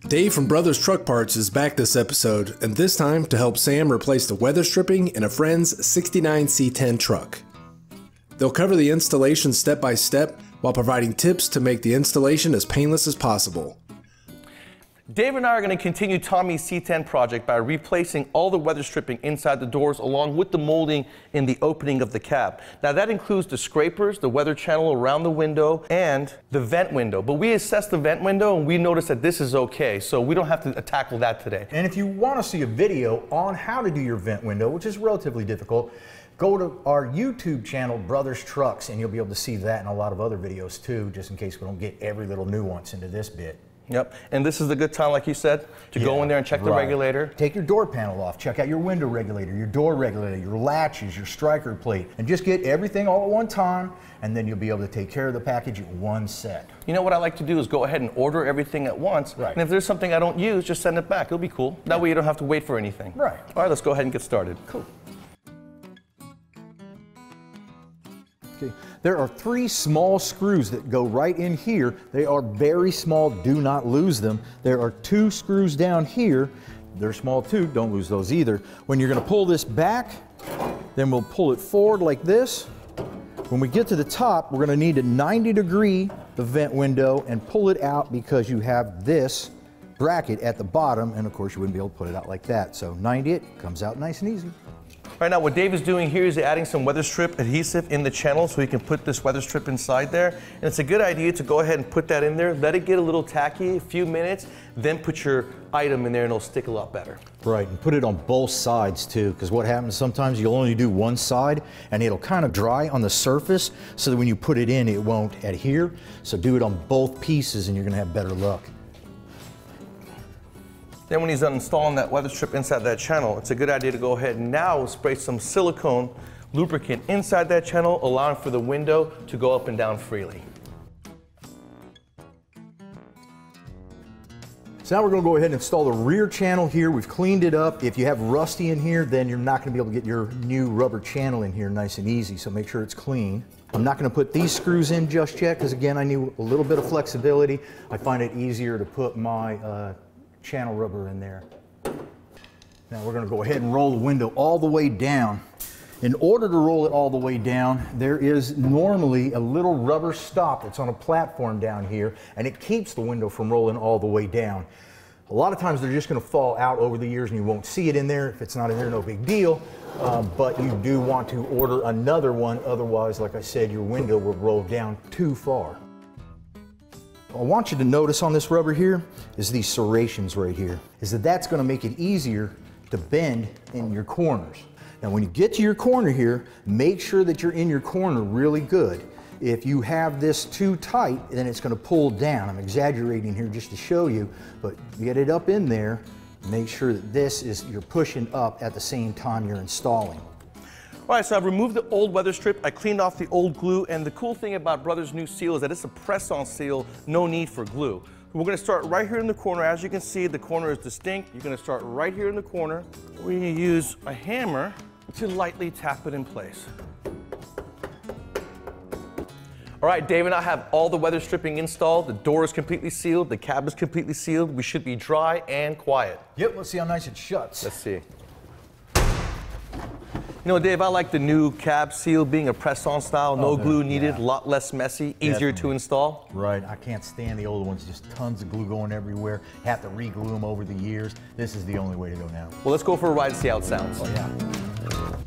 Dave from Brothers Truck Parts is back this episode, and this time to help Sam replace the weather stripping in a friend's 69 C10 truck. They'll cover the installation step by step while providing tips to make the installation as painless as possible. Dave and I are going to continue Tommy's C10 project by replacing all the weather stripping inside the doors along with the molding in the opening of the cab. Now that includes the scrapers, the weather channel around the window, and the vent window. But we assessed the vent window and we noticed that this is okay, so we don't have to tackle that today. And if you want to see a video on how to do your vent window, which is relatively difficult, go to our YouTube channel, Brothers Trucks, and you'll be able to see that and a lot of other videos too, just in case we don't get every little nuance into this bit. Yep, and this is a good time, like you said, to go in there and check the regulator. Take your door panel off, check out your window regulator, your door regulator, your latches, your striker plate, and just get everything all at one time, and then you'll be able to take care of the package in one set. You know what I like to do is go ahead and order everything at once, and if there's something I don't use, just send it back. It'll be cool. That way you don't have to wait for anything. Right. All right, let's go ahead and get started. Cool. Okay. There are 3 small screws that go right in here. They are very small, do not lose them. There are 2 screws down here. They're small too, don't lose those either. When you're going to pull this back, then we'll pull it forward like this. When we get to the top, we're going to need to 90-degree the vent window and pull it out because you have this bracket at the bottom, and of course you wouldn't be able to put it out like that. So 90 it, comes out nice and easy. Right now, what Dave is doing here is adding some weather strip adhesive in the channel so he can put this weather strip inside there. And it's a good idea to go ahead and put that in there, let it get a little tacky, a few minutes, then put your item in there and it'll stick a lot better. Right, and put it on both sides too, because what happens sometimes you'll only do one side and it'll kind of dry on the surface so that when you put it in, it won't adhere. So do it on both pieces and you're gonna have better luck. Then when he's done installing that weather strip inside that channel, it's a good idea to go ahead and now spray some silicone lubricant inside that channel, allowing for the window to go up and down freely. So now we're going to go ahead and install the rear channel here. We've cleaned it up. If you have rusty in here, then you're not going to be able to get your new rubber channel in here nice and easy, so make sure it's clean. I'm not going to put these screws in just yet because again I need a little bit of flexibility. I find it easier to put my channel rubber in there. Now we're going to go ahead and roll the window all the way down. In order to roll it all the way down, there is normally a little rubber stop that's on a platform down here, and it keeps the window from rolling all the way down. A lot of times they're just going to fall out over the years and you won't see it in there. If it's not in there, no big deal, but you do want to order another one, otherwise, like I said, your window will roll down too far. I want you to notice on this rubber here is these serrations right here, is that's going to make it easier to bend in your corners. Now when you get to your corner here, make sure that you're in your corner really good. If you have this too tight, then it's going to pull down. I'm exaggerating here just to show you, but get it up in there. Make sure that you're pushing up at the same time you're installing. All right, so I've removed the old weather strip, I cleaned off the old glue, and the cool thing about Brothers' new seal is that it's a press-on seal, no need for glue. We're gonna start right here in the corner. As you can see, the corner is distinct. You're gonna start right here in the corner. We're gonna use a hammer to lightly tap it in place. All right, Dave and I have all the weather stripping installed. The door is completely sealed, the cab is completely sealed. We should be dry and quiet. Yep, let's see how nice it shuts. Let's see. You know, Dave, I like the new cab seal being a press-on style, no glue needed, a lot less messy, easier to install. Right, I can't stand the old ones, just tons of glue going everywhere. Have to re-glue them over the years. This is the only way to go now. Well, let's go for a ride and see how it sounds. Oh, yeah.